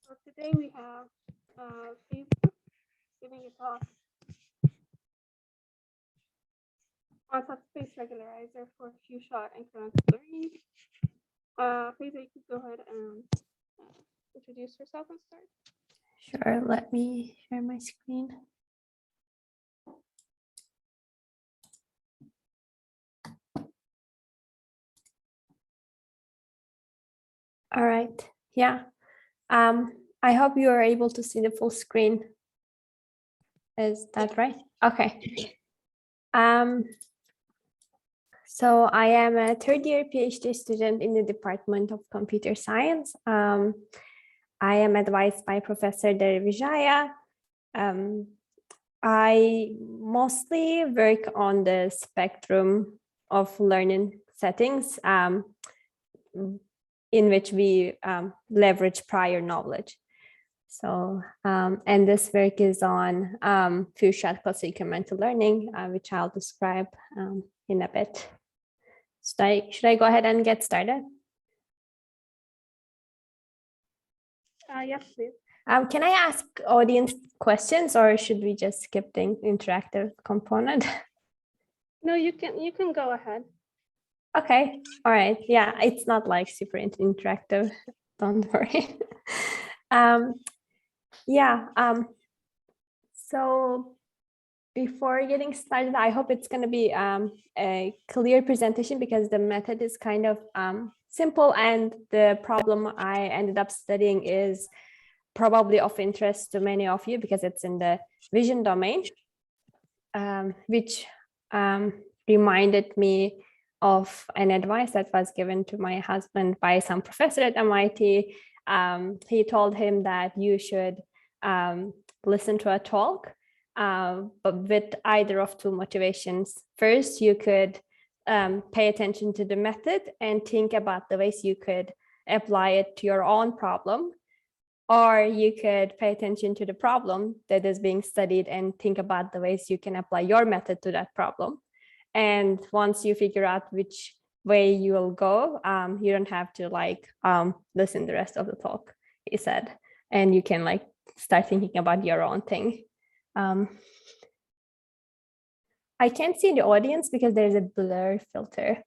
So today we have Feyza giving a talk on subspace regularizer for few-shot incremental learning. Feyza, you can go ahead and introduce yourself and start. Sure, let me share my screen. All right, yeah. I hope you are able to see the full screen. Is that right? Okay. So I am a third-year PhD student in the Department of Computer Science. I am advised by Professor Dervijaya. I mostly work on the spectrum of learning settings in which we leverage prior knowledge. So, and this work is on few-shot classic incremental learning, which I'll describe in a bit. Should I go ahead and get started? Yes, please. Can I ask audience questions, or should we just skip the interactive component? No, you can go ahead. Okay, all right. Yeah, it's not like super interactive. Don't worry. So before getting started, I hope it's going to be a clear presentation because the method is kind of simple, and the problem I ended up studying is probably of interest to many of you because it's in the vision domain, which reminded me of an advice that was given to my husband by some professor at MIT. He told him that you should listen to a talk, but with either of two motivations. First, you could pay attention to the method and think about the ways you could apply it to your own problem, or you could pay attention to the problem that is being studied and think about the ways you can apply your method to that problem. And once you figure out which way you will go, you don't have to listen the rest of the talk, he said, and you can start thinking about your own thing. I can't see the audience because there's a blur filter.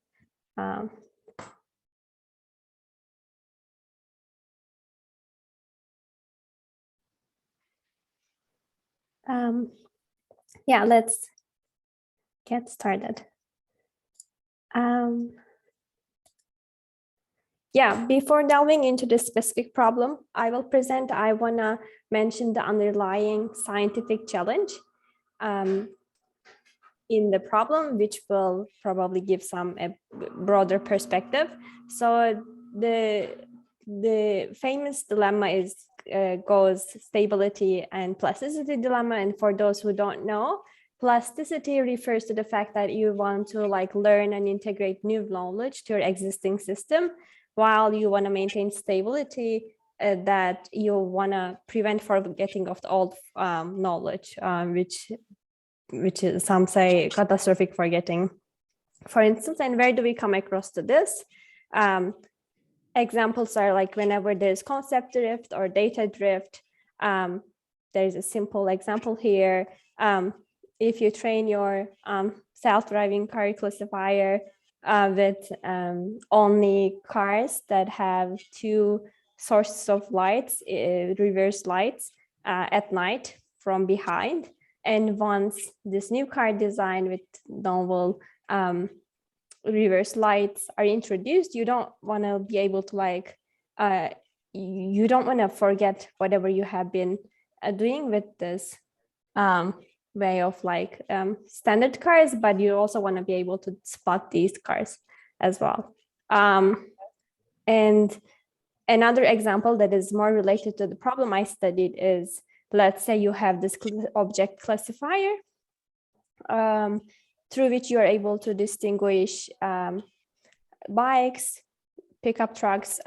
Yeah, let's get started. Yeah, before delving into the specific problem I want to mention the underlying scientific challenge in the problem, which will probably give a broader perspective. So the famous dilemma goes stability and plasticity dilemma. And for those who don't know, plasticity refers to the fact that you want to learn and integrate new knowledge to your existing system, while you want to maintain stability, that you want to prevent forgetting of the old knowledge, which is, some say, catastrophic forgetting, for instance. And where do we come across to this? Examples are whenever there's concept drift or data drift. There's a simple example here. If you train your self-driving car classifier with only cars that have two sources of lights, reverse lights at night from behind, and once this new car design with novel reverse lights are introduced, you don't want to be able to you don't want to forget whatever you have been doing with this way of standard cars, but you also want to be able to spot these cars as well. And another example that is more related to the problem I studied is, let's say you have this object classifier through which you are able to distinguish bikes, pickup trucks,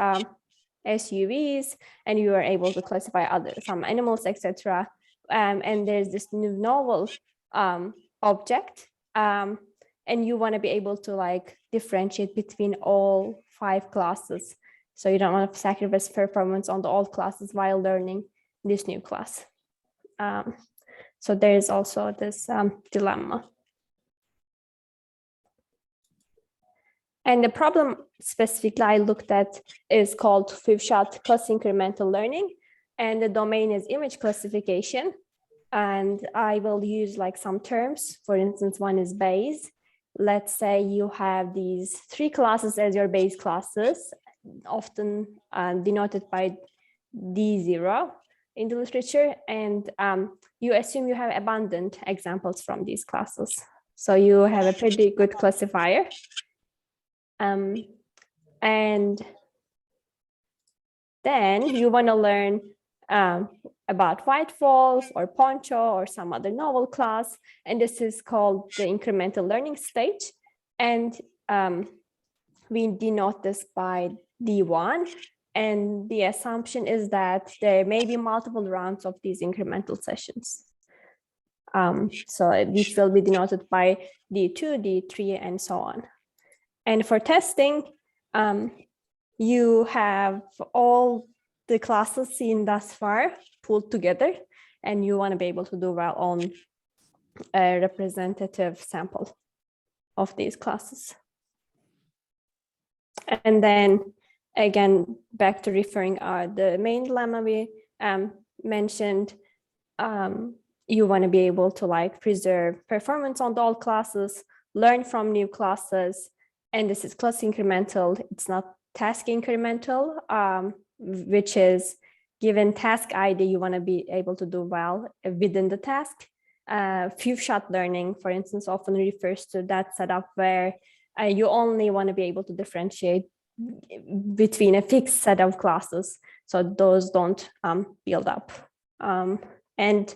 SUVs, and you are able to classify some animals, etc. And there's this new novel object, and you want to be able to differentiate between all 5 classes So you don't want to sacrifice performance on the old classes while learning this new class. So there is also this dilemma. And the problem specifically I looked at is called few-shot class incremental learning. And the domain is image classification. And I will use like some terms. For instance, one is base. Let's say you have these 3 classes as your base classes, often denoted by D0 in the literature. And you assume you have abundant examples from these classes. So you have a pretty good classifier. And then you want to learn about white wolf or poncho or some other novel class. And this is called the incremental learning stage. And we denote this by D1. And the assumption is that there may be multiple rounds of these incremental sessions. So this will be denoted by D2, D3, and so on. And for testing, you have all the classes seen thus far pulled together, and you want to be able to do well on a representative sample of these classes. And then again, back to referring the main dilemma we mentioned, you want to be able to like preserve performance on the old classes, learn from new classes, and this is class incremental. It's not task incremental, which is given task ID, you want to be able to do well within the task. Few-shot learning, for instance, often refers to that setup where you only want to be able to differentiate between a fixed set of classes, so those don't build up. And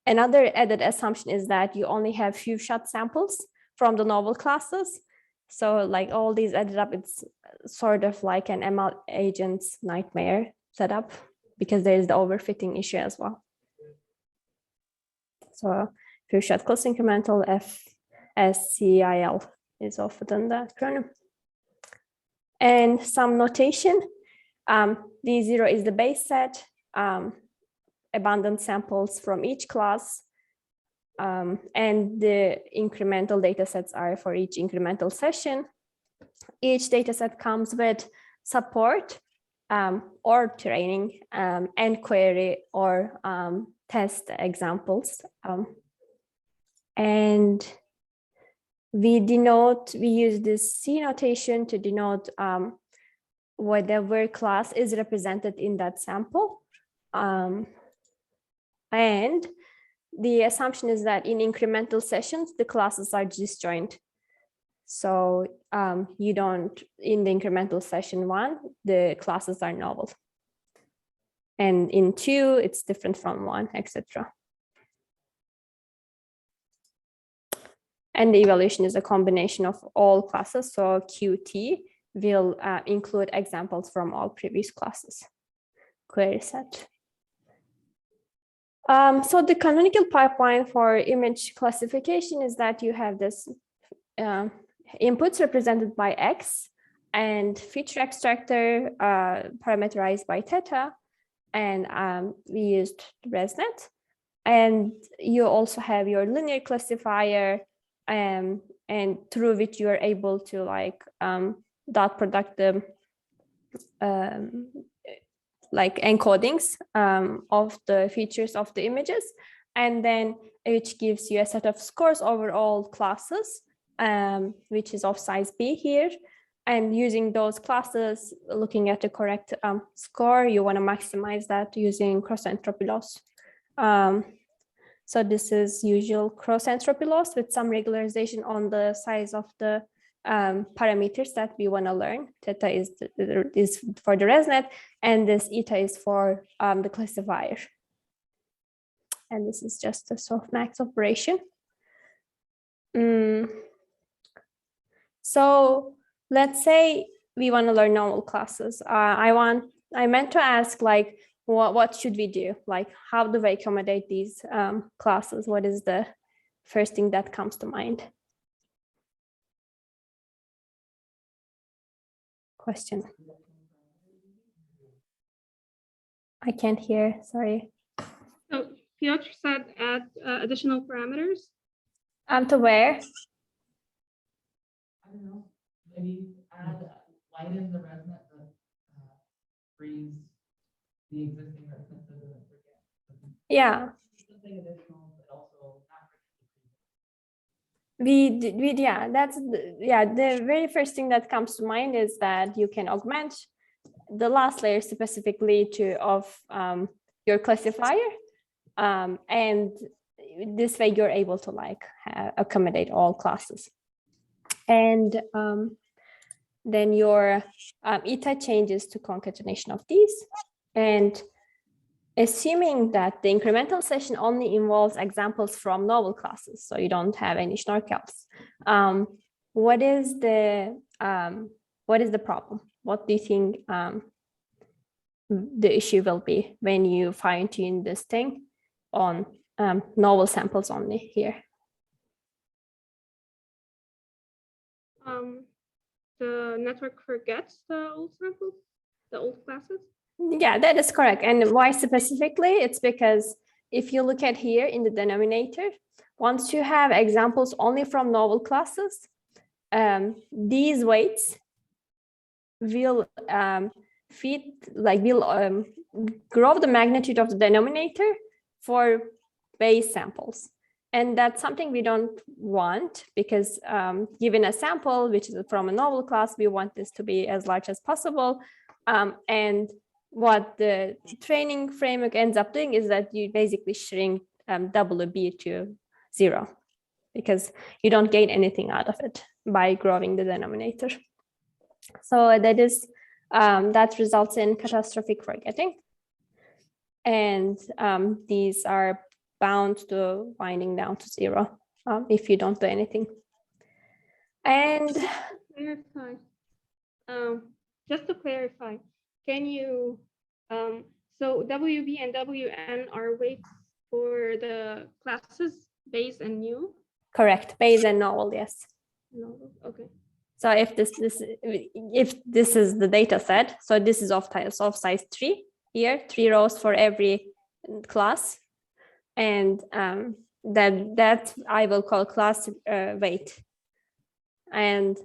another added assumption is that you only have few-shot samples from the novel classes. So like all these added up, it's sort of like an ML agent's nightmare setup because there is the overfitting issue as well. So few-shot class incremental FSCIL is often the acronym. And some notation, D0 is the base set, abundant samples from each class, and the incremental data sets are for each incremental session. Each data set comes with support or training and query or test examples. And we use this C notation to denote whatever class is represented in that sample. And the assumption is that in incremental sessions, the classes are disjoint. So you don't, in the incremental session 1, the classes are novel. And in 2, it's different from 1, etc. And the evaluation is a combination of all classes. So QT will include examples from all previous classes. Query set. So the canonical pipeline for image classification is that you have this inputs represented by X and feature extractor parameterized by theta, and we used ResNet. And you also have your linear classifier, and through which you are able to like dot product the like encodings of the features of the images, and then which gives you a set of scores over all classes, which is of size B here. And using those classes, looking at the correct score, you want to maximize that using cross entropy loss. So this is usual cross entropy loss with some regularization on the size of the parameters that we want to learn. Theta is for the ResNet, and this eta is for the classifier. And this is just a softmax operation. So let's say we want to learn normal classes. I meant to ask, like, what should we do? Like, how do we accommodate these classes? What is the first thing that comes to mind? Question. I can't hear, sorry. So Piotr said add additional parameters. To where? I don't know, maybe add, lighten the ResNet that freeze the existing ResNet so it doesn't forget. Yeah. Something additional, but also not Yeah, that's the very first thing that comes to mind is that you can augment the last layer specifically of your classifier, and this way you're able to like accommodate all classes, and then your eta changes to concatenation of these, and assuming that the incremental session only involves examples from novel classes, so you don't have any snorkels. What is the problem? What do you think the issue will be when you fine tune this thing on novel samples only here? The network forgets the old samples, the old classes. Yeah, that is correct. And why specifically? It's because if you look at here in the denominator, once you have examples only from novel classes, these weights will grow the magnitude of the denominator for base samples. And that's something we don't want because given a sample, which is from a novel class, we want this to be as large as possible. And what the training framework ends up doing is that you basically shrink WB to 0 because you don't gain anything out of it by growing the denominator. So that results in catastrophic forgetting. And these are bound to winding down to 0 if you don't do anything. And just to clarify, can you, so WB and WN are weights for the classes base and new? Correct, base and novel, yes. Novel, okay. So if this is the data set, so this is of size 3 here, 3 rows for every class, and that I will call class weight, and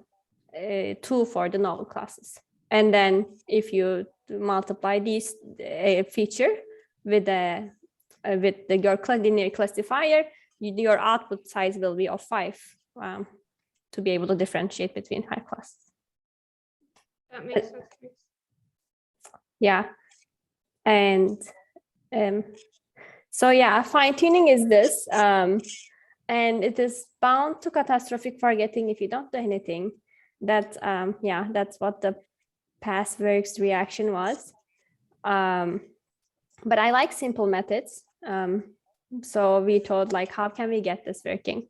2 for the novel classes. And then if you multiply these feature with your linear classifier, your output size will be of 5 to be able to differentiate between high classes. That makes sense. Yeah, and so yeah, fine tuning is this, and it is bound to catastrophic forgetting if you don't do anything. That's what the past works reaction was. But I like simple methods. So we thought, like, how can we get this working?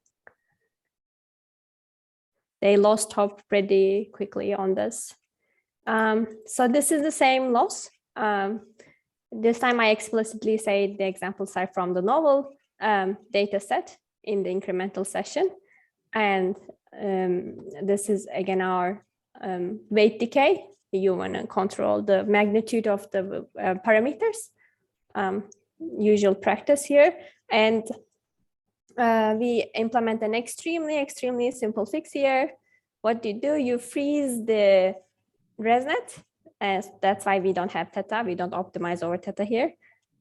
They lost hope pretty quickly on this. So this is the same loss. This time I explicitly say the examples are from the novel data set in the incremental session. And this is again our weight decay. You want to control the magnitude of the parameters, usual practice here. And we implement an extremely simple fix here. What do? You freeze the ResNet, and that's why we don't have theta. We don't optimize over theta here.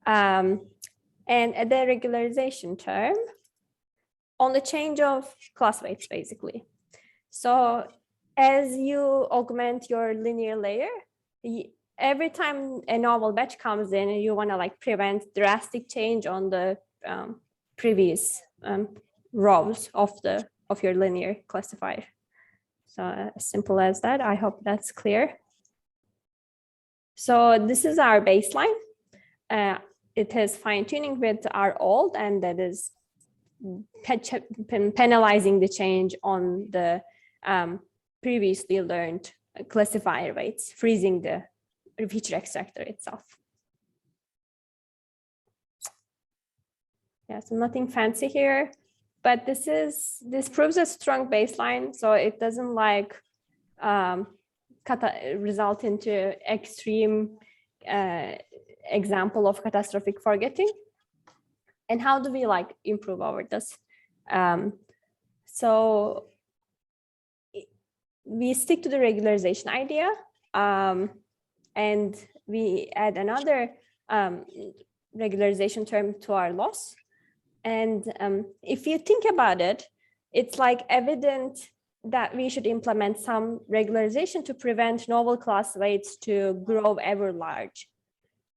And at the regularization term, on the change of class weights, basically. So as you augment your linear layer, every time a novel batch comes in, you want to like prevent drastic change on the previous rows of your linear classifier. So as simple as that. I hope that's clear. So this is our baseline. It has fine tuning with our old, and that is penalizing the change on the previously learned classifier weights, freezing the feature extractor itself. Yeah, so nothing fancy here, but this proves a strong baseline, so it doesn't like result into extreme example of catastrophic forgetting. And how do we like improve over this? So we stick to the regularization idea, and we add another regularization term to our loss. And if you think about it, it's like evident that we should implement some regularization to prevent novel class weights to grow ever large,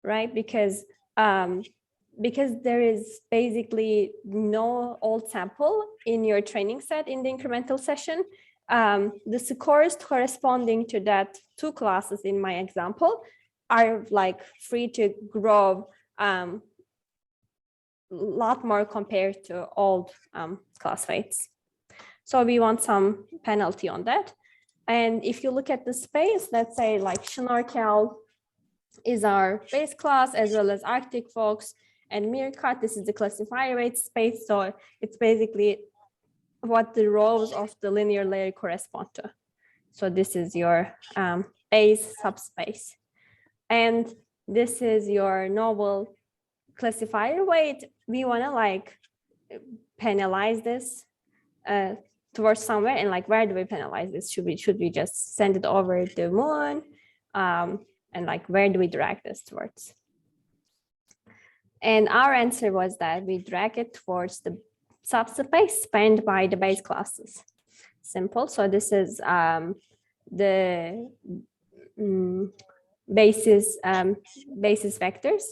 right? Because there is basically no old sample in your training set in the incremental session. The scores corresponding to that two classes in my example are like free to grow a lot more compared to old class weights. So we want some penalty on that. And if you look at the space, let's say like Schnorkel is our base class, as well as Arctic Fox and Meerkat. This is the classifier weight space. So it's basically what the rows of the linear layer correspond to. So this is your base subspace. And this is your novel classifier weight. We want to like penalize this towards somewhere, and like, where do we penalize this? Should we just send it over the moon? And like, where do we drag this towards? And our answer was that we drag it towards the subspace spanned by the base classes. Simple. So this is the basis vectors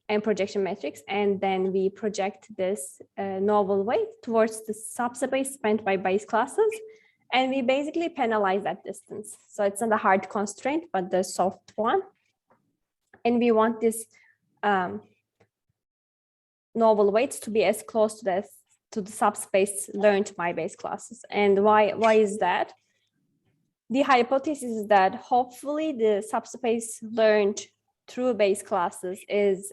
and projection matrix, and then we project this novel weight towards the subspace spanned by base classes, and we basically penalize that distance. So it's not a hard constraint, but the soft one. And we want this novel weights to be as close to the subspace learned by base classes. And why is that? The hypothesis is that hopefully the subspace learned through base classes is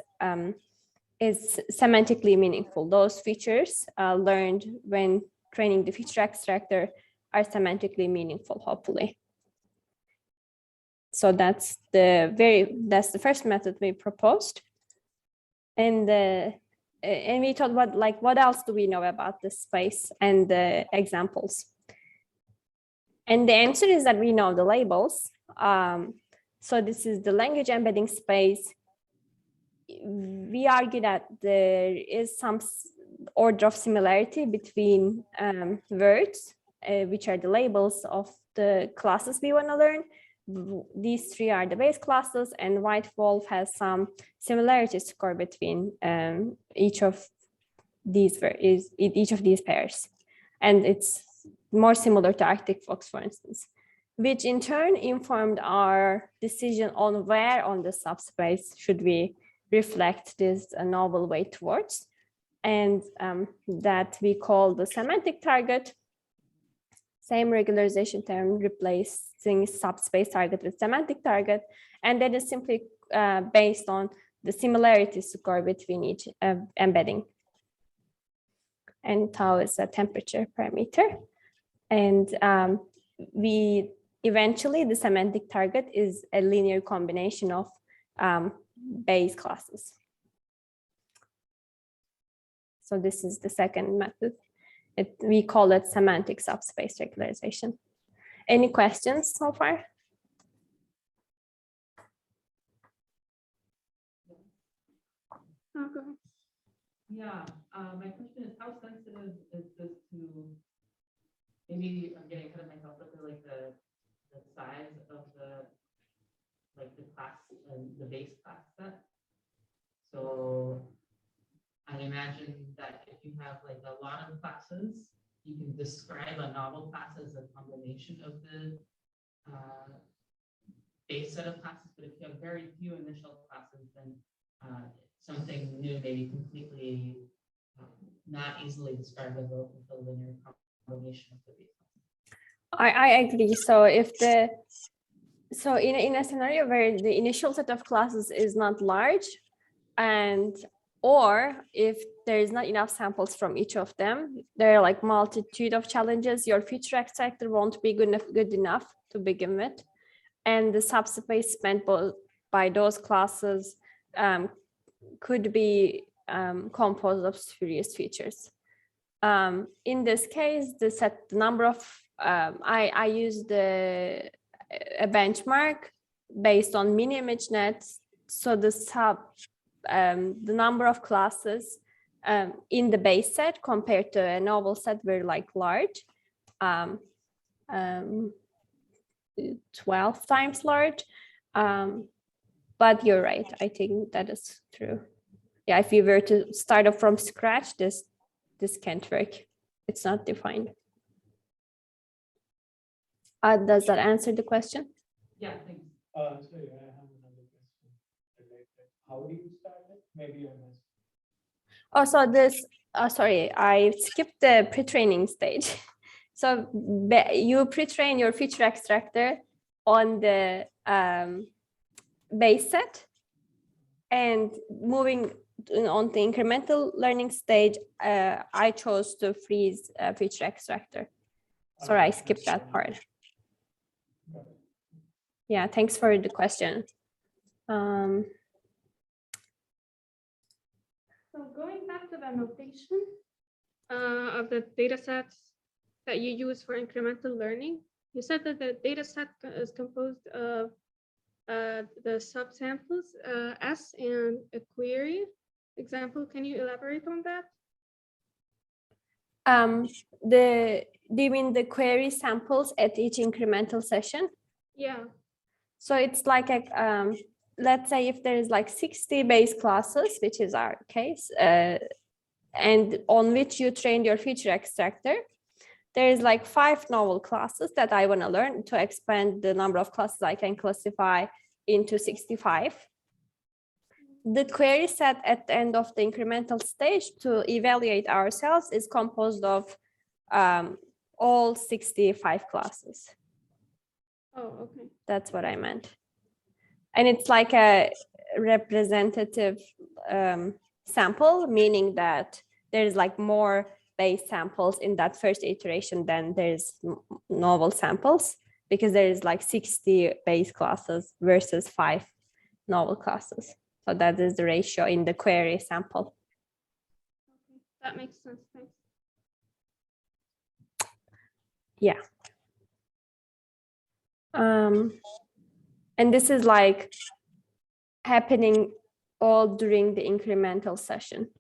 semantically meaningful. Those features learned when training the feature extractor are semantically meaningful, hopefully. So that's the first method we proposed. And we thought, what else do we know about this space and the examples? And the answer is that we know the labels. So this is the language embedding space. We argue that there is some order of similarity between words, which are the labels of the classes we want to learn. These three are the base classes, and White Wolf has some similarity score between each of these pairs. And it's more similar to Arctic Fox, for instance, which in turn informed our decision on where on the subspace should we reflect this novel weight towards, and that we call the semantic target. Same regularization term, replacing subspace target with semantic target, and that is simply based on the similarity score between each embedding. And tau is a temperature parameter. And eventually the semantic target is a linear combination of base classes. So this is the second method. We call it semantic subspace regularization. Any questions so far? Oh, go ahead. Yeah, my question is, how sensitive is this to, maybe I'm getting ahead of myself, but like the size of the class and the base class set. So I imagine that if you have like a lot of classes, you can describe a novel class as a combination of the base set of classes. But if you have very few initial classes, then something new may be completely not easily describable with a linear combination of the base classes. I agree. So in a scenario where the initial set of classes is not large, or if there is not enough samples from each of them, there are like multitude of challenges. Your feature extractor won't be good enough to begin with, and the subspace spent by those classes could be composed of spurious features. In this case, the number of I used a benchmark based on miniImageNet. So the number of classes in the base set compared to a novel set were like large, 12 times large. But you're right, I think that is true. Yeah, if you were to start off from scratch, this can't work. It's not defined. Does that answer the question? Yeah, thanks. Sorry, I have another question related. How do you start it? Maybe I missed. Oh, so this, sorry, I skipped the pre-training stage. So you pre-train your feature extractor on the base set, and moving on the incremental learning stage, I chose to freeze a feature extractor. Sorry, I skipped that part. Yeah, thanks for the question. So going back to the notation of the data sets that you use for incremental learning, you said that the data set is composed of the subsamples S and a query example. Can you elaborate on that? Do you mean the query samples at each incremental session? Yeah. So it's like a, let's say if there is like 60 base classes, which is our case, and on which you trained your feature extractor, there is like 5 novel classes that I want to learn to expand the number of classes I can classify into 65. The query set at the end of the incremental stage to evaluate ourselves is composed of all 65 classes. Oh, okay. That's what I meant. And it's like a representative sample, meaning that there's like more base samples in that first iteration than there's novel samples, because there is like 60 base classes versus 5 novel classes. So that is the ratio in the query sample. Okay. That makes sense. Thanks. Yeah. And this is like happening all during the incremental session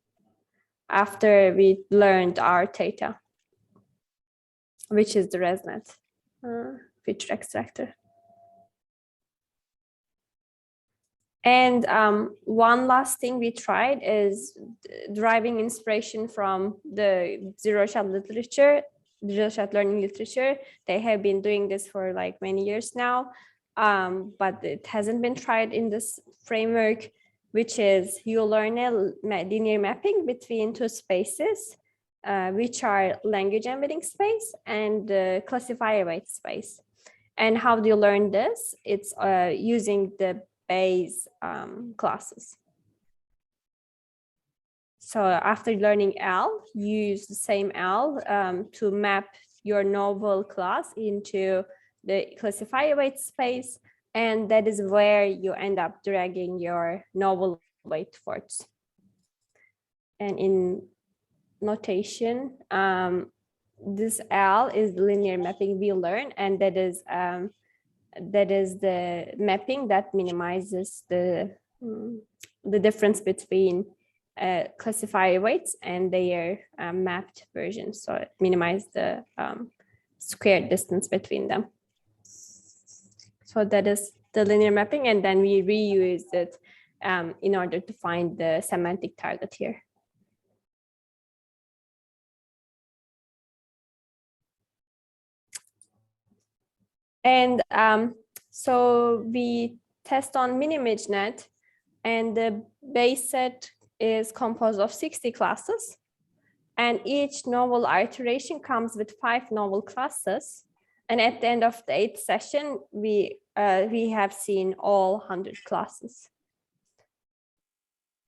after we learned our data, which is the ResNet feature extractor. And one last thing we tried is deriving inspiration from the zero-shot literature, zero-shot learning literature. They have been doing this for like many years now, but it hasn't been tried in this framework, which is you learn a linear mapping between 2 spaces, which are language embedding space and classifier weight space. And how do you learn this? It's using the base classes. So after learning L, you use the same L to map your novel class into the classifier weight space, and that is where you end up dragging your novel weight forwards. And in notation, this L is the linear mapping we learn, and that is the mapping that minimizes the difference between classifier weights and their mapped versions. So it minimizes the squared distance between them. So that is the linear mapping, and then we reuse it in order to find the semantic target here. And so we test on miniImageNet, and the base set is composed of 60 classes, and each novel iteration comes with 5 novel classes. And at the end of the 8th session, we have seen all 100 classes.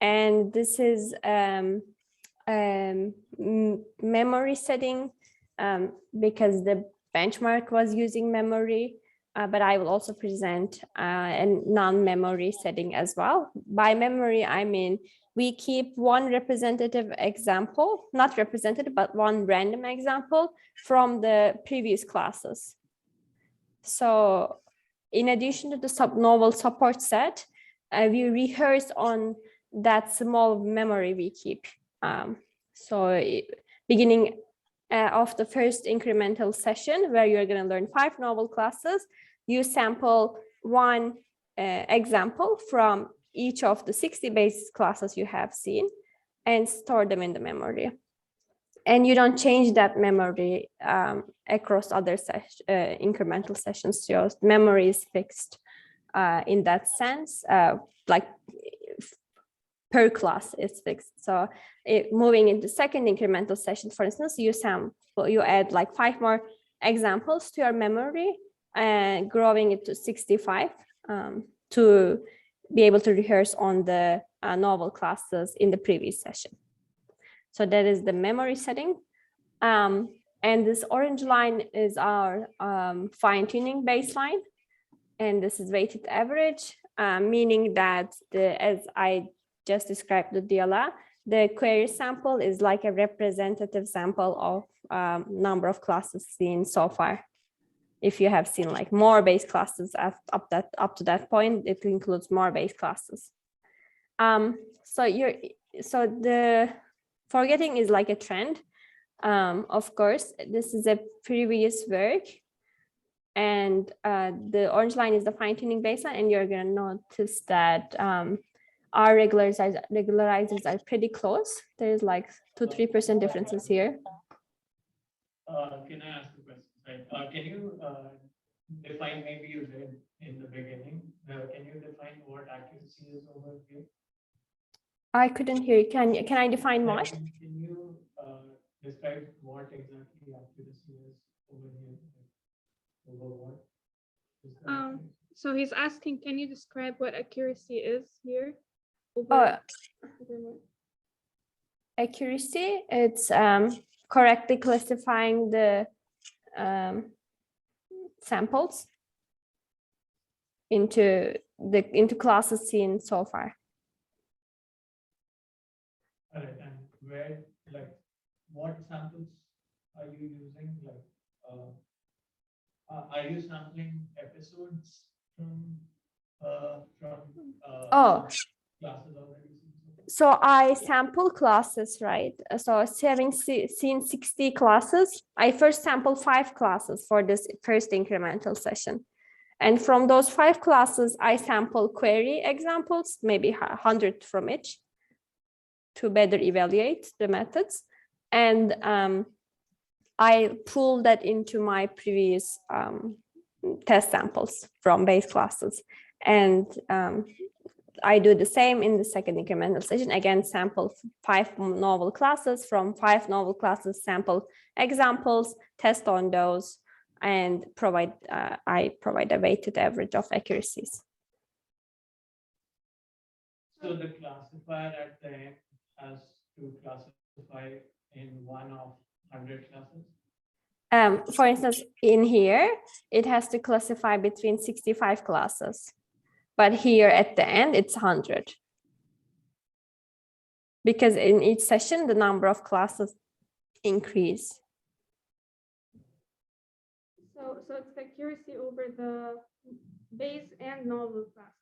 And this is memory setting, because the benchmark was using memory. but I will also present a non-memory setting as well. By memory, I mean we keep one representative example, not representative, but one random example from the previous classes. So in addition to the novel support set, we rehearse on that small memory we keep. Beginning of the first incremental session where you're going to learn 5 novel classes, you sample one example from each of the 60 base classes you have seen and store them in the memory. And you don't change that memory across other incremental sessions. Your memory is fixed in that sense, like per class is fixed. So moving into second incremental session, for instance, you add like 5 more examples to your memory and growing it to 65 to be able to rehearse on the novel classes in the previous session. So that is the memory setting. And this orange line is our fine-tuning baseline. And this is weighted average, meaning that as I just described the DLA, the query sample is like a representative sample of number of classes seen so far. If you have seen like more base classes up to that point, it includes more base classes. So the forgetting is like a trend. Of course, this is a previous work. And the orange line is the fine-tuning baseline, and you're going to notice that our regularizers are pretty close. There's like 2-3% differences here. Can I ask a question? Right. Can you define, maybe you did in the beginning, can you define what accuracy is over here? I couldn't hear you. Can I define what? Can you describe what exactly accuracy is over here? Over what? So he's asking, can you describe what accuracy is here? Over accuracy, it's correctly classifying the samples into classes seen so far. All right, and where, like, what samples are you using? Like, are you sampling episodes from classes already? So I sample classes, right? So having seen 60 classes, I first sample 5 classes for this first incremental session. And from those 5 classes, I sample query examples, maybe 100 from each, to better evaluate the methods. And I pull that into my previous test samples from base classes. And I do the same in the second incremental session. Again, sample 5 novel classes from 5 novel classes, sample examples, test on those, and I provide a weighted average of accuracies. So the classifier at the end has to classify in one of 100 classes? For instance, in here, it has to classify between 65 classes. But here at the end, it's 100. Because in each session, the number of classes increase. So it's the accuracy over the base and novel classes.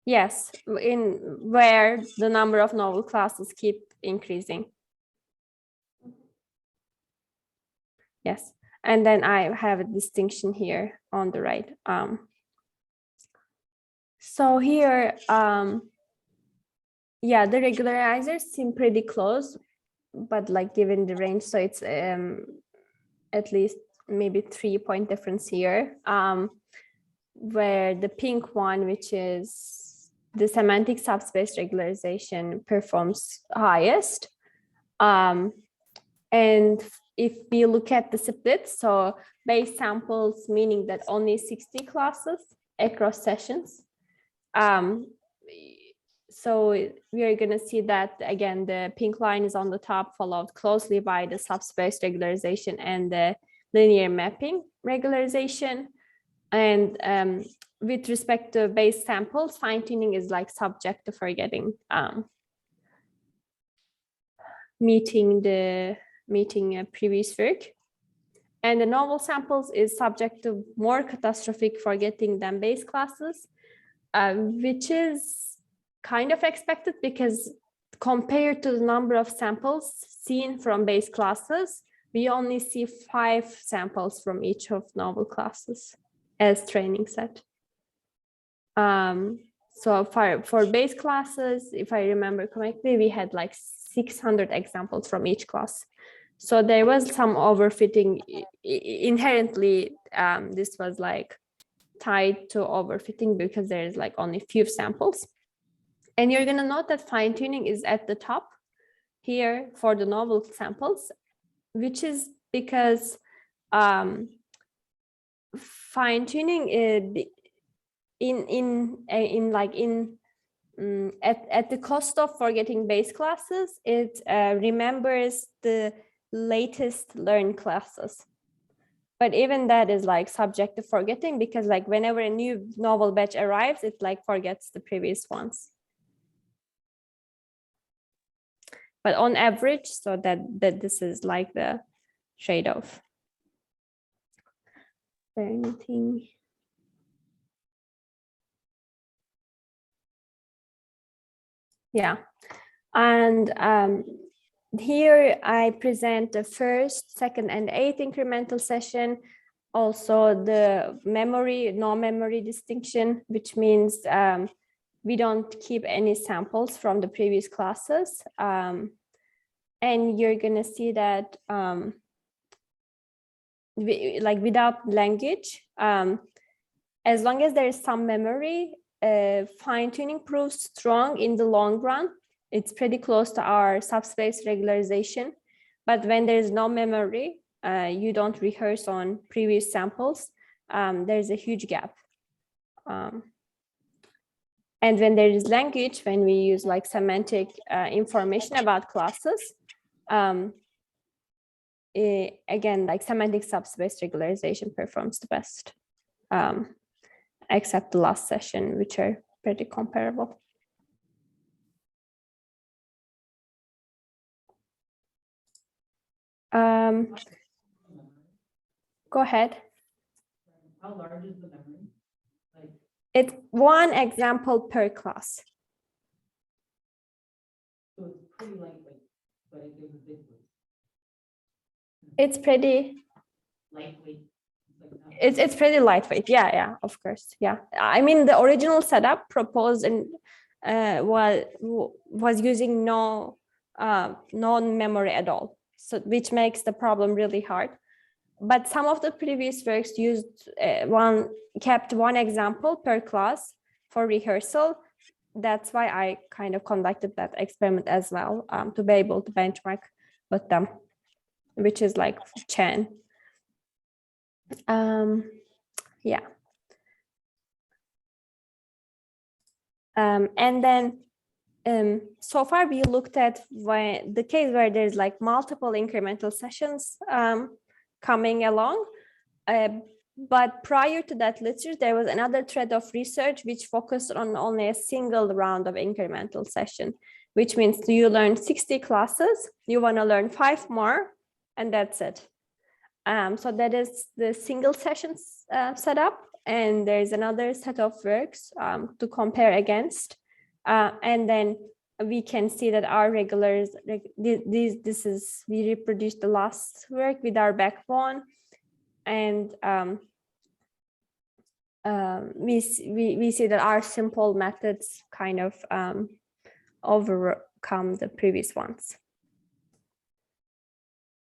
Yes, in where the number of novel classes keep increasing. Yes, and then I have a distinction here on the right. So here, yeah, the regularizers seem pretty close, but like given the range, so it's at least maybe 3-point difference here, where the pink one, which is the semantic subspace regularization, performs highest. And if we look at the split, so base samples, meaning that only 60 classes across sessions. So we are going to see that, again, the pink line is on the top, followed closely by the subspace regularization and the linear mapping regularization. And with respect to base samples, fine-tuning is like subject to forgetting, meeting a previous work. And the novel samples is subject to more catastrophic forgetting than base classes, which is kind of expected because compared to the number of samples seen from base classes, we only see 5 samples from each of novel classes as training set. So for base classes, if I remember correctly, we had like 600 examples from each class. So there was some overfitting inherently. This was like tied to overfitting because there's like only few samples. And you're gonna note that fine tuning is at the top here for the novel samples, which is because fine tuning at the cost of forgetting base classes, it remembers the latest learned classes. But even that is like subject to forgetting because like whenever a new novel batch arrives, it like forgets the previous ones. But on average, so that this is like the trade-off. Is there anything? Yeah, and here I present the first, second, and eighth incremental session. Also the memory, no memory distinction, which means we don't keep any samples from the previous classes. And you're gonna see that without language, as long as there is some memory, fine-tuning proves strong in the long run. It's pretty close to our subspace regularization. But when there is no memory, you don't rehearse on previous samples, there's a huge gap. And when there is language, when we use like semantic information about classes, again, like semantic subspace regularization performs the best, except the last session, which are pretty comparable. Go ahead. How large is the memory? Like, it's one example per class. so it's pretty lightweight, but it gives a big weight. It's pretty Lightweight. it's pretty lightweight. Yeah, of course. Yeah, I mean the original setup proposed and was using no memory at all, so which makes the problem really hard. But some of the previous works used kept one example per class for rehearsal. That's why I kind of conducted that experiment as well, to be able to benchmark with them, which is like Chen. Yeah. And then so far we looked at the case where there's like multiple incremental sessions coming along. But prior to that literature, there was another thread of research which focused on only a single round of incremental session, which means you learn 60 classes, you want to learn 5 more, and that's it. So that is the single sessions setup, and there's another set of works to compare against. And then we can see that our regulars, we reproduced the last work with our backbone, and we see that our simple methods kind of overcome the previous ones.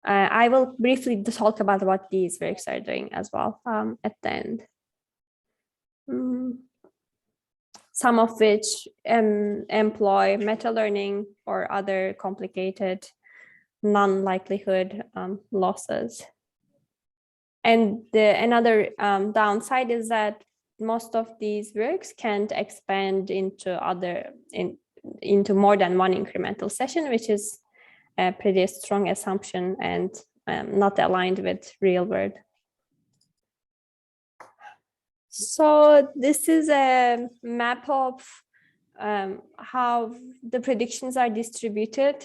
I will briefly talk about what these works are doing as well at the end. Some of which employ meta-learning or other complicated non-likelihood losses. And another downside is that most of these works can't expand into more than one incremental session, which is a pretty strong assumption and not aligned with real world. So this is a map of how the predictions are distributed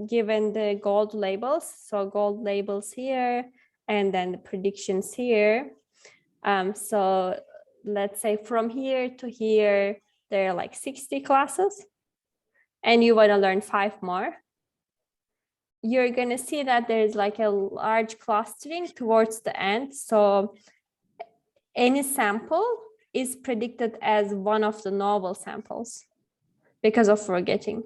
given the gold labels. So gold labels here, and then the predictions here. So let's say from here to here, there are like 60 classes, and you want to learn 5 more. You're going to see that there's like a large clustering towards the end. So any sample is predicted as one of the novel samples because of forgetting.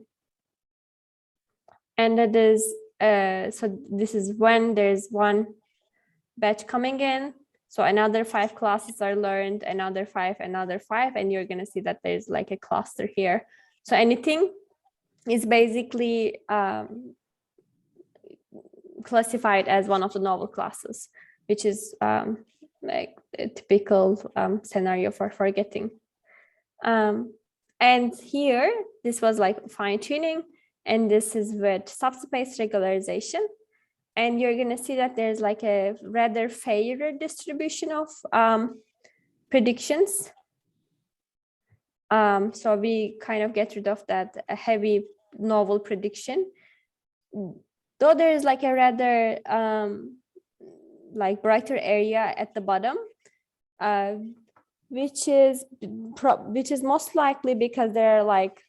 And that is, so this is when there's one batch coming in. So another 5 classes are learned, another 5, and you're going to see that there's like a cluster here. So anything is basically classified as one of the novel classes, which is like a typical scenario for forgetting. And here, this was like fine tuning, and this is with subspace regularization. And you're going to see that there's like a rather fairer distribution of predictions. So we kind of get rid of that heavy novel prediction. Though there is like a rather like brighter area at the bottom, which is most likely because they're like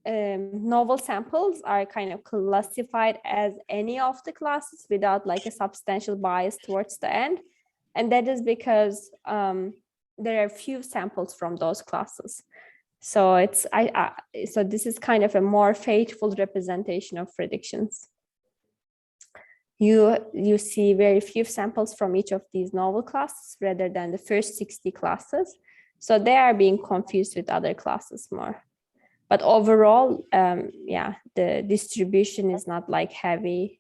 novel samples are kind of classified as any of the classes without like a substantial bias towards the end. And that is because there are few samples from those classes. So it's so this is kind of a more faithful representation of predictions. You see very few samples from each of these novel classes rather than the first 60 classes. So they are being confused with other classes more. But overall, yeah, the distribution is not like heavily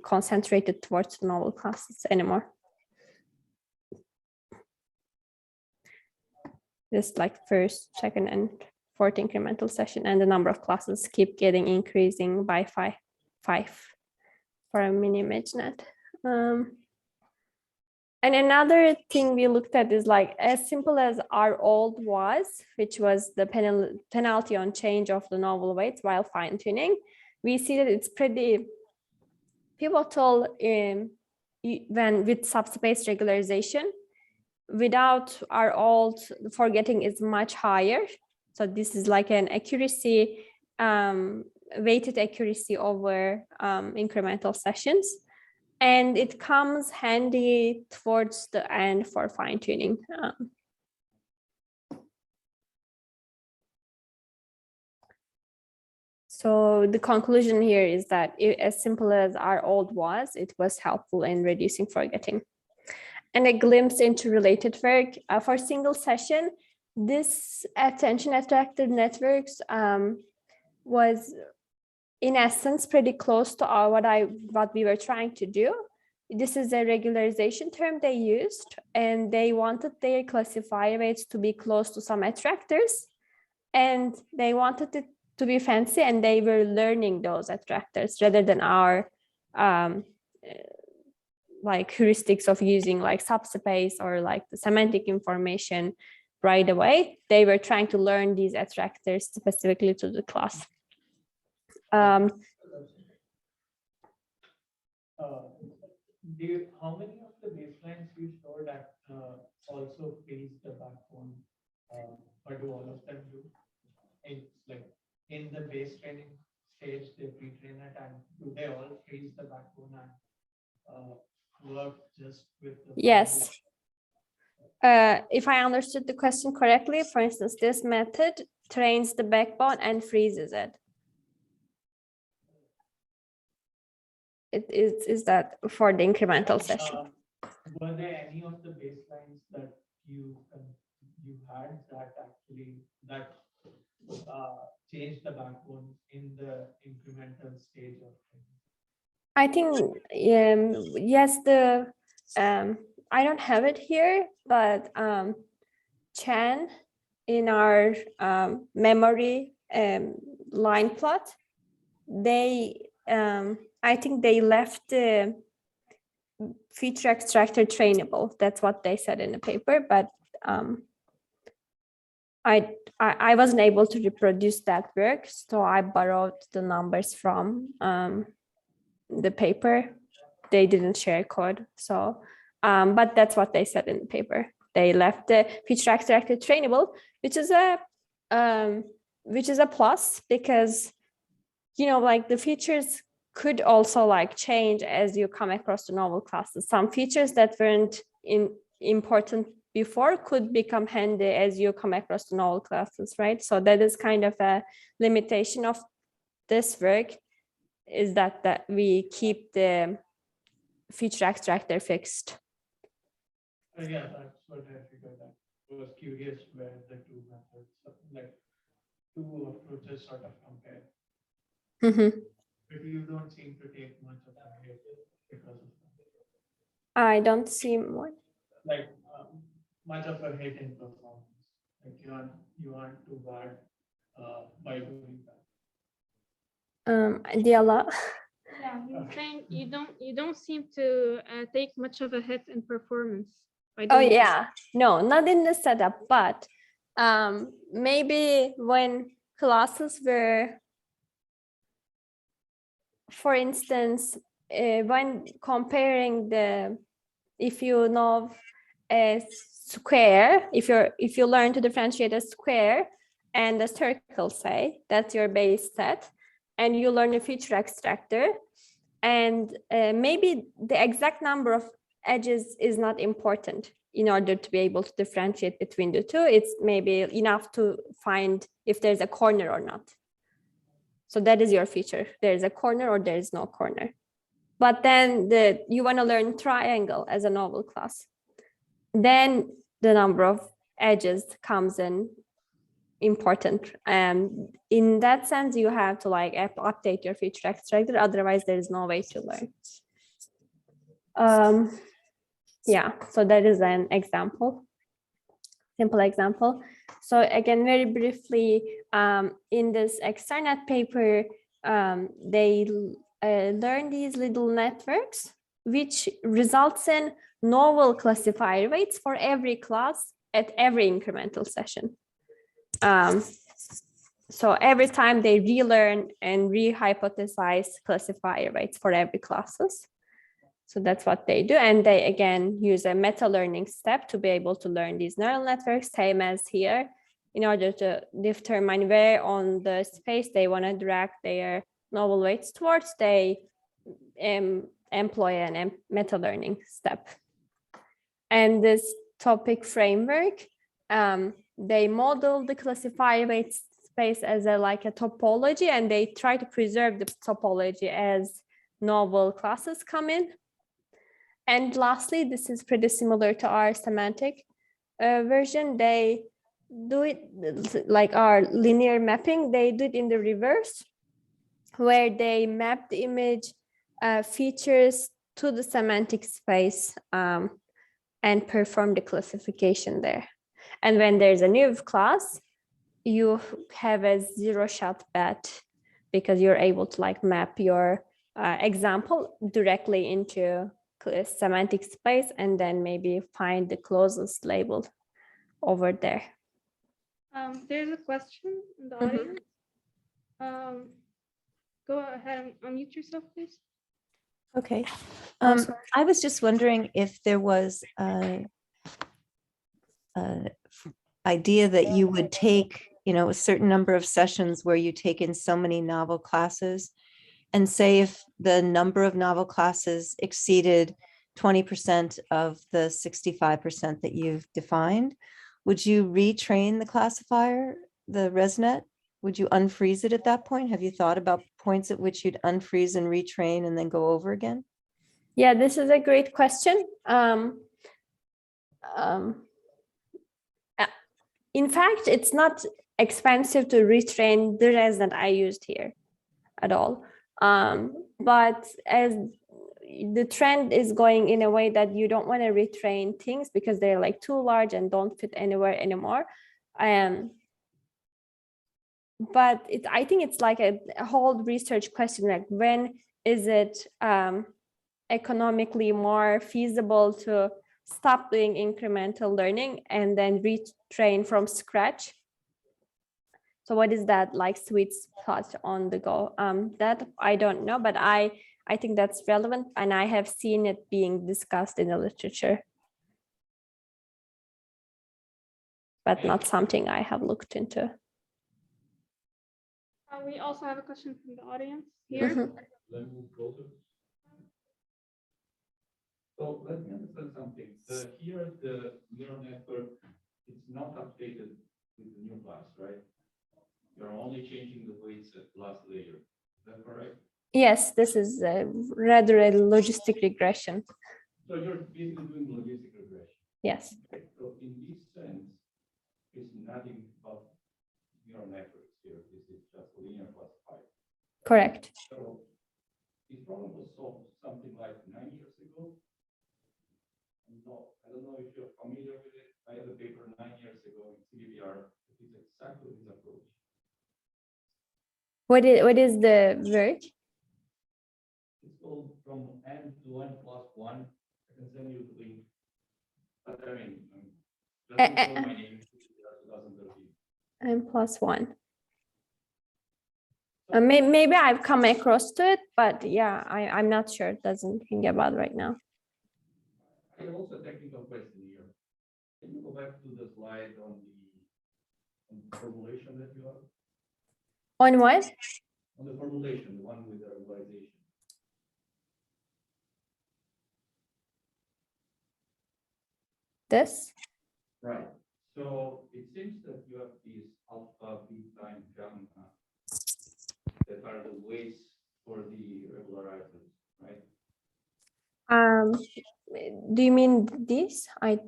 concentrated towards the novel classes anymore. Just like first, second, and fourth incremental session, and the number of classes keep getting increasing by five for a miniImageNet. And another thing we looked at is like as simple as our old was, which was the penalty on change of the novel weights while fine tuning. We see that it's pretty pivotal when with subspace regularization. Without our old, forgetting is much higher. So this is like an accuracy, weighted accuracy over incremental sessions. And it comes handy towards the end for fine tuning. So the conclusion here is that as simple as our old was, it was helpful in reducing forgetting. And a glimpse into related work for single session, this attention attractor networks was in essence pretty close to what we were trying to do. This is a regularization term they used, and they wanted their classifier weights to be close to some attractors, and they wanted it to be fancy, and they were learning those attractors rather than our like heuristics of using like subspace or like the semantic information right away. They were trying to learn these attractors specifically to the class. How many of the baselines you showed that also freeze the backbone, or do all of them do? It's like in the base training stage, they pre-train it, and do they all freeze the backbone and work just with the— Yes. If I understood the question correctly, for instance, this method trains the backbone and freezes it. It is that for the incremental session. Were there any of the baselines that you had that actually changed the backbone in the incremental stage of things? I think yes. I don't have it here, but Chan in our memory line plot, they I think they left the feature extractor trainable. That's what they said in the paper, but I wasn't able to reproduce that work, so I borrowed the numbers from the paper. They didn't share code, so but that's what they said in the paper. They left the feature extractor trainable, which is a plus, because like the features could also like change as you come across the novel classes. Some features that weren't important before could become handy as you come across the novel classes, right? So that is kind of a limitation of this work, is that we keep the feature extractor fixed. Yeah, that's what I figured. That was curious where the two methods, like two approaches, sort of compare. But you don't seem to take much of a hit because of that. I don't see what. Like much of a hit in performance. Like you aren't too bad by doing that. Diala. Yeah, he's saying you don't seem to take much of a hit in performance by Oh doing this. yeah, no, not in the setup, but maybe when classes were, for instance, when comparing if you know a square, if you learn to differentiate a square and a circle, say that's your base set, and you learn a feature extractor, and maybe the exact number of edges is not important in order to be able to differentiate between the two. It's maybe enough to find if there's a corner or not. So that is your feature. There's a corner or there is no corner. But then you want to learn triangle as a novel class. Then the number of edges comes in important. In that sense, you have to like update your feature extractor. Otherwise, there is no way to learn. Yeah, so that is an example, simple example. So again, very briefly, in this external paper, they learn these little networks, which results in novel classifier weights for every class at every incremental session. So every time they relearn and rehypothesize classifier weights for every classes. So that's what they do. And they, again, use a meta-learning step to be able to learn these neural networks, same as here, in order to determine where on the space they want to drag their novel weights towards. They employ an meta-learning step. And this topic framework, they model the classifier weight space as like a topology, and they try to preserve the topology as novel classes come in. And lastly, this is pretty similar to our semantic version. They do it like our linear mapping. They do it in the reverse, where they map the image features to the semantic space and perform the classification there. And when there's a new class, you have a zero-shot bet, because you're able to like map your example directly into semantic space and then maybe find the closest label over there. There's a question in the audience. Go ahead and unmute yourself, please. Okay. I was just wondering if there was an idea that you would take, a certain number of sessions where you take in so many novel classes, and say if the number of novel classes exceeded 20% of the 65% that you've defined, would you retrain the classifier, the ResNet? Would you unfreeze it at that point? Have you thought about points at which you'd unfreeze and retrain and then go over again? Yeah, this is a great question. In fact, it's not expensive to retrain the ResNet I used here at all. But as the trend is going in a way that you don't want to retrain things because they're like too large and don't fit anywhere anymore. But I think it's like a whole research question, like when is it economically more feasible to stop doing incremental learning and then retrain from scratch? So what is that like sweet spot on the go? That I don't know, but I think that's relevant, and I have seen it being discussed in the literature, but not something I have looked into. We also have a question from the audience here. Let me move closer. So let me understand something. Here, the neural network, it's not updated with the new class, right? You're only changing the weights at the last layer. Is that correct? Yes, this is rather a logistic regression. So you're basically doing logistic regression. Yes. Okay. So in this sense, it's nothing but neural networks here. This is just linear classifier. Correct. So this problem was solved something like 9 years ago. No, I don't know if you're familiar with it. I had a paper 9 years ago in CBR. It is exactly this approach. What is the word? It's called from n to n plus 1. I can send you the link. But I mean, just look for my name, 2013. N+1. Maybe I've come across to it, but yeah, I'm not sure. It doesn't ring a bell right now. I have also a technical question here. Can you go back to the slide on the formulation that you have? On what? On the formulation, the one with the regularization. This? Right. So it seems that you have these alpha, beta, and gamma that are the weights for the regularizers, right? Do you mean this? The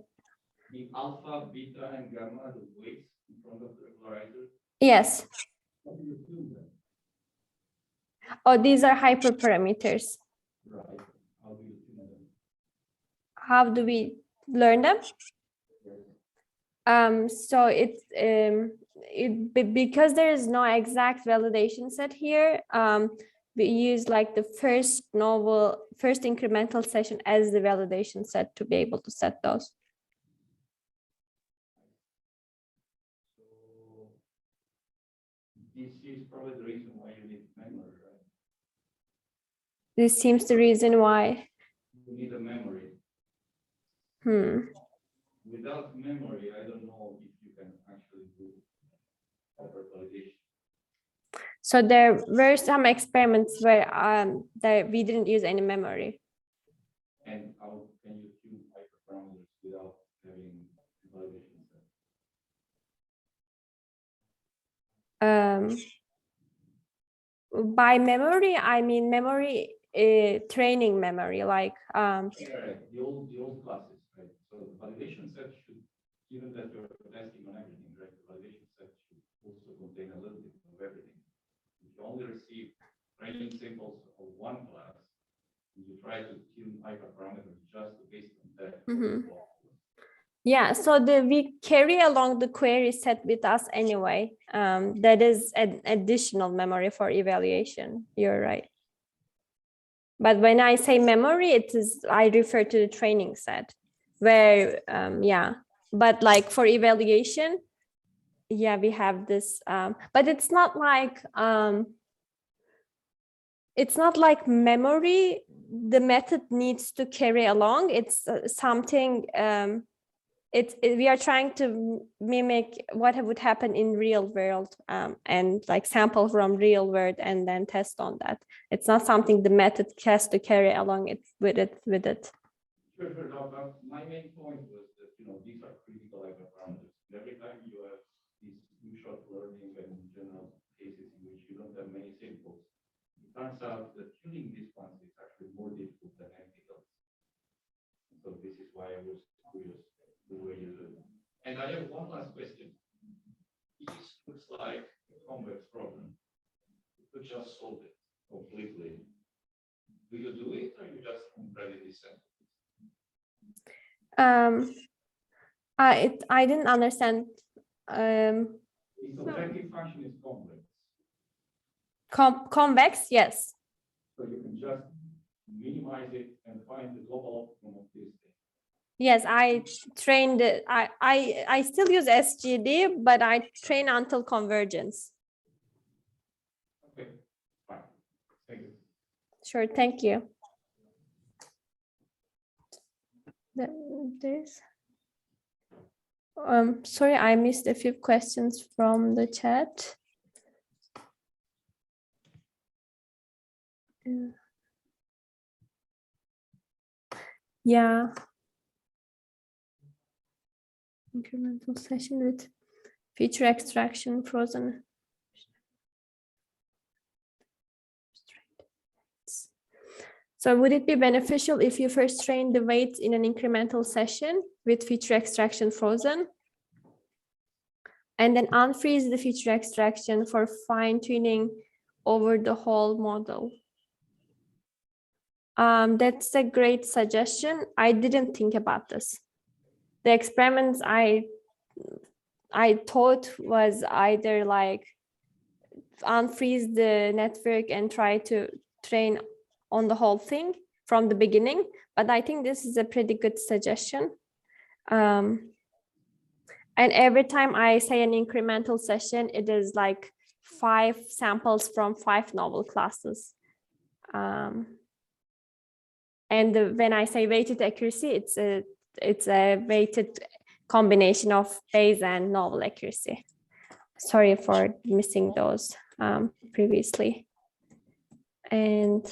alpha, beta, and gamma are the weights in front of the regularizer. Yes. How do you do that? Oh, these are hyperparameters. Right. How do you tune them? How do we learn them? So because there is no exact validation set here, we use like the first incremental session as the validation set to be able to set those. So this is probably the reason why you need memory, right? This seems the reason why. You need a memory. Without memory, I don't know if you can actually do proper validation. So there were some experiments where that we didn't use any memory. And how can you tune hyperparameters without having validation set? By memory, I mean memory training memory, like Correct. The old classes, right? So the validation set should, given that you're testing on everything, right? The validation set should also contain a little bit of everything. If you only receive training samples of one class, you try to tune hyperparameters just based on that. yeah, so we carry along the query set with us anyway. That is an additional memory for evaluation. You're right. But when I say memory, I refer to the training set where, yeah, but like for evaluation, yeah, we have this, but it's not like memory. The method needs to carry along. It's something, we are trying to mimic what would happen in real world and like sample from real world and then test on that. It's not something the method has to carry along with it. Sure. No, but my main point was that, these are critical hyperparameters. Every time you have these two-shot learning and general cases in which you don't have many samples, it turns out that tuning these ones is actually more difficult than anything else. So this is why I was curious the way you do it. And I have one last question. This looks like a complex problem. You could just solve it completely. Do you do it, or you just ready this sample? I didn't understand. The objective function is complex. Convex, yes. So you can just minimize it and find the global optimum of this thing. Yes, I trained it. I still use SGD, but I train until convergence. Okay, fine. Thank you. Sure, thank you. This. Sorry, I missed a few questions from the chat. Yeah. Incremental session with feature extraction frozen. So would it be beneficial if you first train the weights in an incremental session with feature extraction frozen, and then unfreeze the feature extraction for fine tuning over the whole model? That's a great suggestion. I didn't think about this. The experiments I thought was either like unfreeze the network and try to train on the whole thing from the beginning, but I think this is a pretty good suggestion. And every time I say an incremental session, it is like 5 samples from 5 novel classes. And when I say weighted accuracy, it's a weighted combination of base and novel accuracy. Sorry for missing those previously. And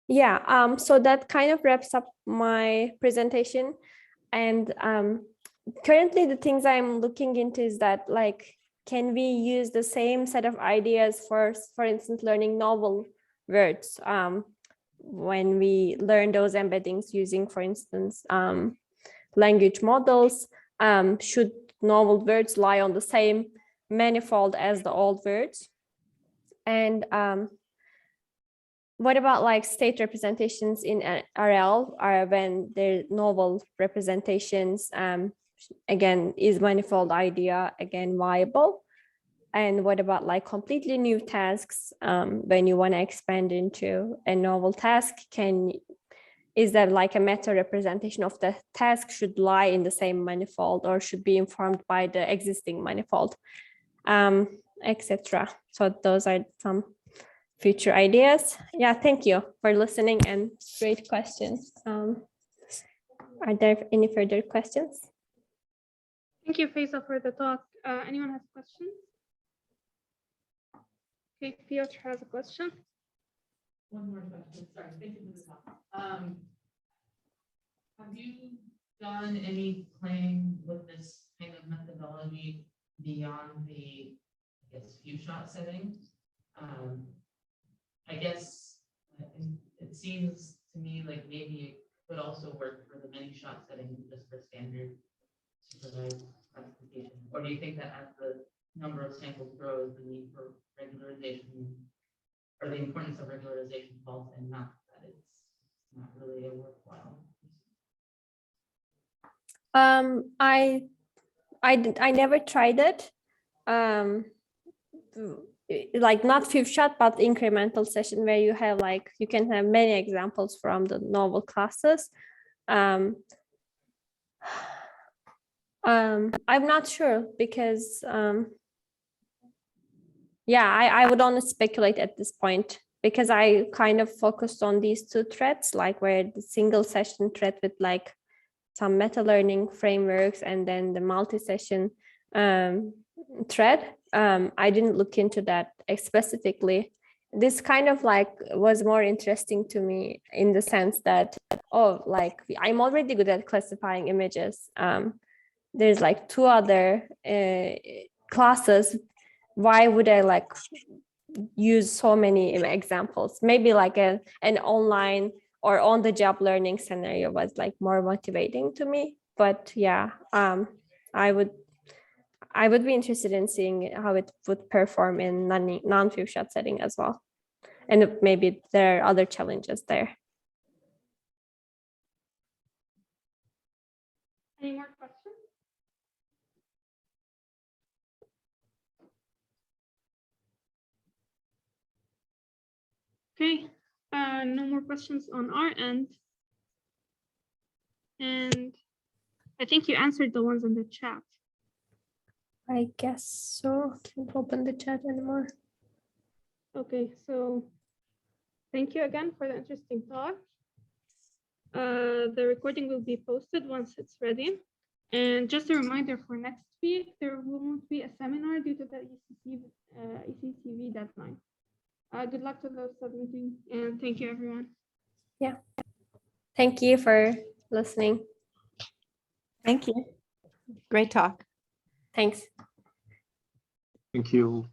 yeah, so that kind of wraps up my presentation. And currently the things I'm looking into is that, like, can we use the same set of ideas for instance, learning novel words when we learn those embeddings using, for instance, language models? Should novel words lie on the same manifold as the old words? And what about like state representations in RL, when they're novel representations? Again, is manifold idea again viable? And what about like completely new tasks when you want to expand into a novel task? Is there like a meta representation of the task should lie in the same manifold or should be informed by the existing manifold, etc. So those are some future ideas. Yeah, thank you for listening and great questions. Are there any further questions? Thank you, Feyza, for the talk. Anyone has questions? Okay, Piotr has a question. One more question. Sorry, thank you for the talk. Have you done any playing with this kind of methodology beyond the, I guess, few shot setting? I guess it seems to me like maybe it could also work for the many shot setting just for standard supervised classification. Or do you think that as the number of samples grows, the need for regularization or the importance of regularization falls, and not that it's not really a worthwhile? I never tried it. Like not fifth shot, but incremental session where you have like, you can have many examples from the novel classes. I'm not sure because yeah, I would only speculate at this point because I kind of focused on these 2 threads, like where the single session thread with like some meta learning frameworks and then the multi-session thread. I didn't look into that specifically. This kind of like was more interesting to me in the sense that, oh, like I'm already good at classifying images. There's like 2 other classes. Why would I like use so many examples? Maybe like an online or on the job learning scenario was like more motivating to me. But yeah, I would be interested in seeing how it would perform in non-few shot setting as well. And maybe there are other challenges there. Any more questions? Okay, no more questions on our end. And I think you answered the ones in the chat. I guess so. Can't open the chat anymore. Okay, so thank you again for the interesting talk. The recording will be posted once it's ready. And just a reminder for next week, there won't be a seminar due to the ECTV deadline. Good luck to those submitting, and thank you, everyone. Yeah. Thank you for listening. Thank you. Great talk. Thanks. Thank you.